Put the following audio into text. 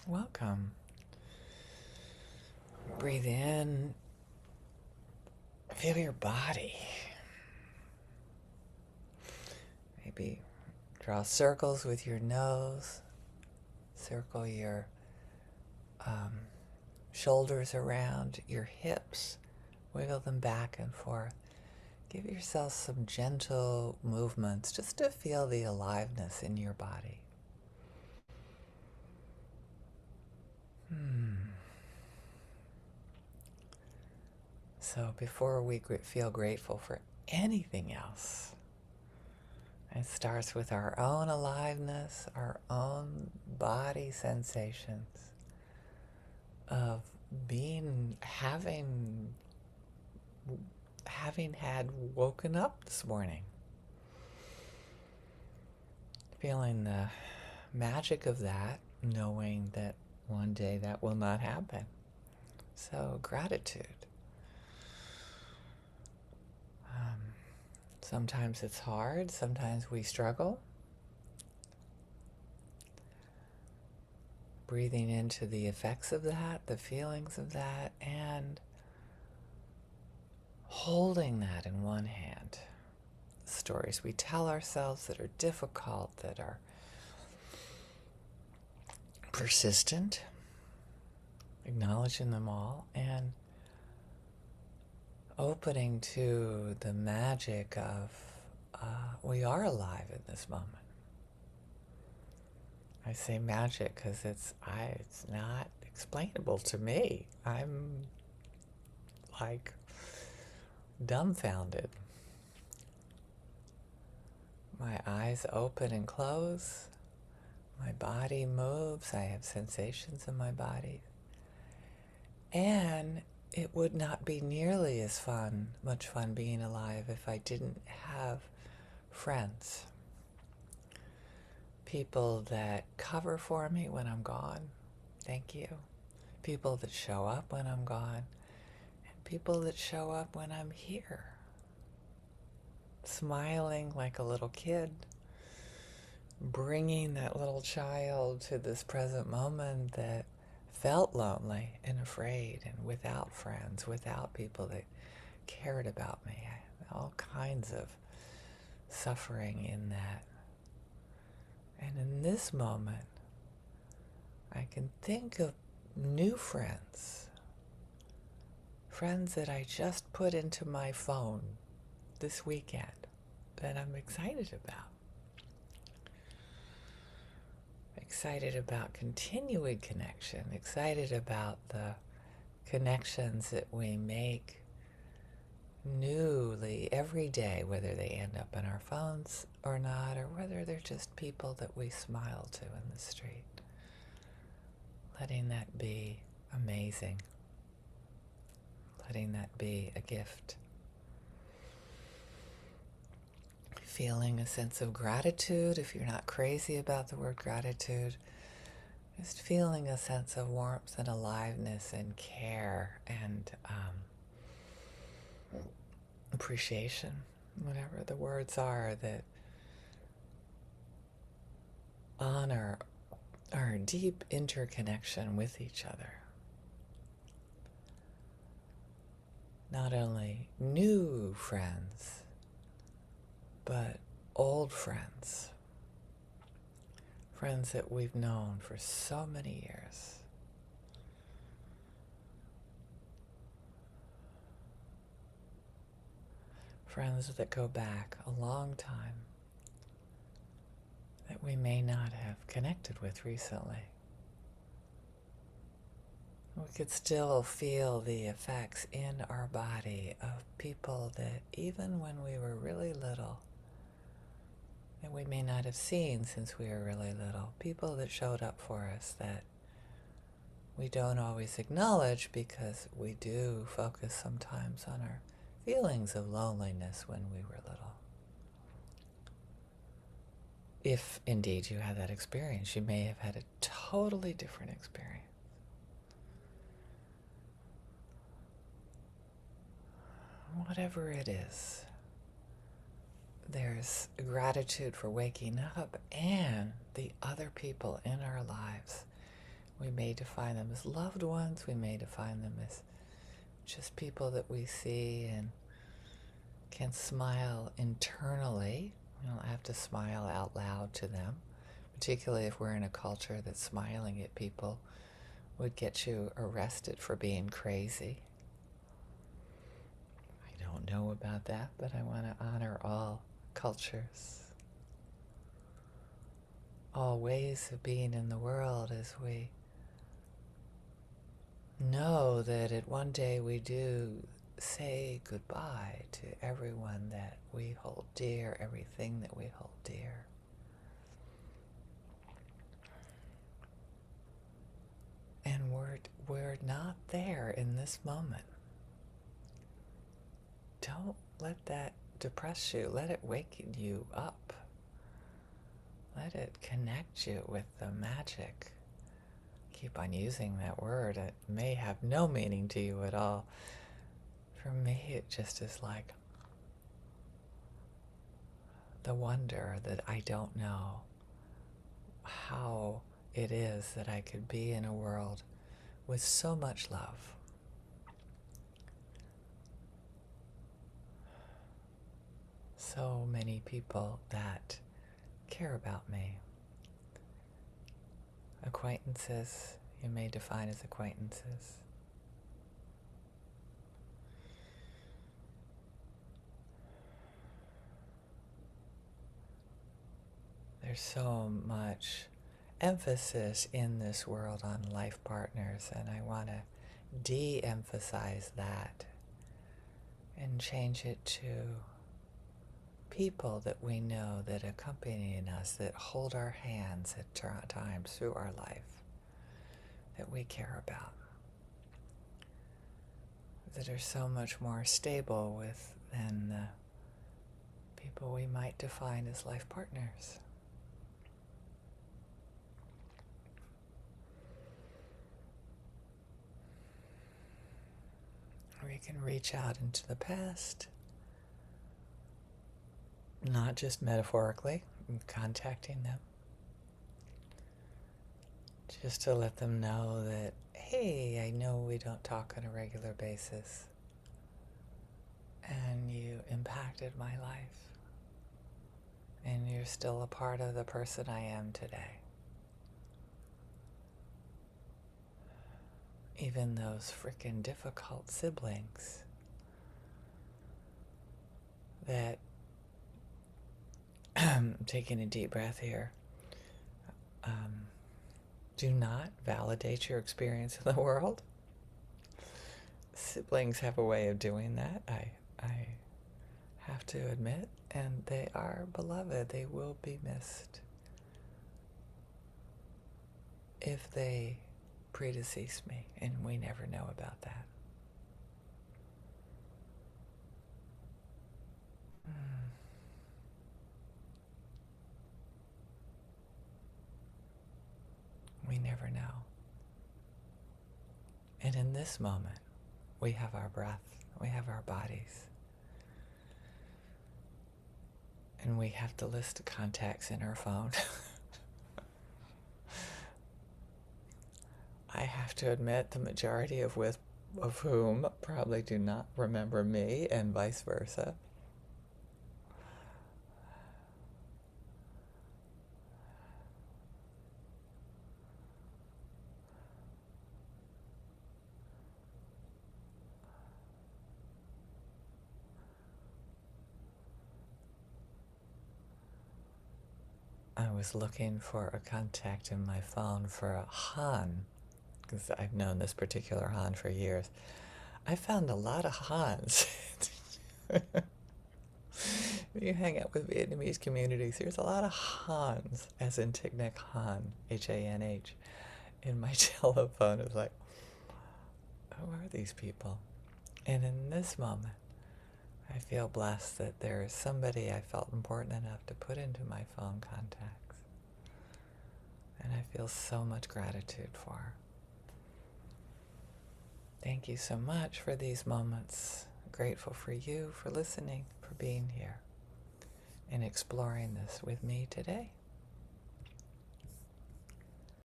Welcome. Breathe in, feel your body. Maybe draw circles with your nose, circle your shoulders around your hips, wiggle them back and forth. Give yourself some gentle movements just to feel the aliveness in your body. So before we feel grateful for anything else, it starts with our own aliveness, our own body sensations of having had woken up this morning. Feeling the magic of that, knowing that one day that will not happen. So gratitude. Sometimes it's hard, sometimes we struggle. Breathing into the effects of that, the feelings of that, and holding that in one hand. The stories we tell ourselves that are difficult, that are persistent, acknowledging them all, and opening to the magic of we are alive in this moment. I say magic because it's not explainable to me. I'm like dumbfounded. My eyes open and close. My body moves. I have sensations in my body. And it would not be nearly as much fun being alive if I didn't have friends. People that cover for me when I'm gone. Thank you. People that show up when I'm gone. And people that show up when I'm here. Smiling like a little kid. Bringing that little child to this present moment that felt lonely and afraid and without friends, without people that cared about me. All kinds of suffering in that. And in this moment, I can think of new friends. Friends that I just put into my phone this weekend that I'm excited about. Excited about continuing connection, excited about the connections that we make newly every day, whether they end up in our phones or not, or whether they're just people that we smile to in the street. Letting that be amazing. Letting that be a gift. Feeling a sense of gratitude, if you're not crazy about the word gratitude, just feeling a sense of warmth and aliveness and care and appreciation, whatever the words are, that honor our deep interconnection with each other. Not only new friends, but old friends. Friends that we've known for so many years. Friends that go back a long time that we may not have connected with recently. We could still feel the effects in our body of people that even when we were really little, that we may not have seen since we were really little. People that showed up for us that we don't always acknowledge because we do focus sometimes on our feelings of loneliness when we were little. If indeed you had that experience, you may have had a totally different experience. Whatever it is, there's gratitude for waking up and the other people in our lives. We may define them as loved ones. We may define them as just people that we see and can smile internally. We don't have to smile out loud to them, particularly if we're in a culture that smiling at people would get you arrested for being crazy. I don't know about that, but I want to honor all cultures, all ways of being in the world, as we know that at one day we do say goodbye to everyone that we hold dear, everything that we hold dear. And we're not there in this moment. Don't let that depress you. Let it wake you up. Let it connect you with the magic. Keep on using that word. It may have no meaning to you at all. For me, it just is like the wonder that I don't know how it is that I could be in a world with so much love. So many people that care about me. Acquaintances, you may define as acquaintances. There's so much emphasis in this world on life partners, and I want to de-emphasize that and change it to people that we know, that accompany us, that hold our hands at times through our life, that we care about, that are so much more stable with than the people we might define as life partners. We can reach out into the past, not just metaphorically, contacting them, just to let them know that, hey, I know we don't talk on a regular basis, and you impacted my life, and you're still a part of the person I am today. Even those frickin' difficult siblings that, taking a deep breath here, do not validate your experience in the world. Siblings have a way of doing that, I have to admit, and they are beloved. They will be missed if they predecease me, and we never know about that. We never know. And in this moment, we have our breath, we have our bodies, and we have the list of contacts in our phone. I have to admit, the majority of whom probably do not remember me, and vice versa. I was looking for a contact in my phone for a Han, because I've known this particular Han for years. I found a lot of Hans. When you hang out with Vietnamese communities, there's a lot of Hans, as in Thich Nhat Han, H-A-N-H, in my telephone. It's like, who are these people? And in this moment, I feel blessed that there is somebody I felt important enough to put into my phone contacts. And I feel so much gratitude for. Thank you so much for these moments. Grateful for you for listening, for being here, and exploring this with me today.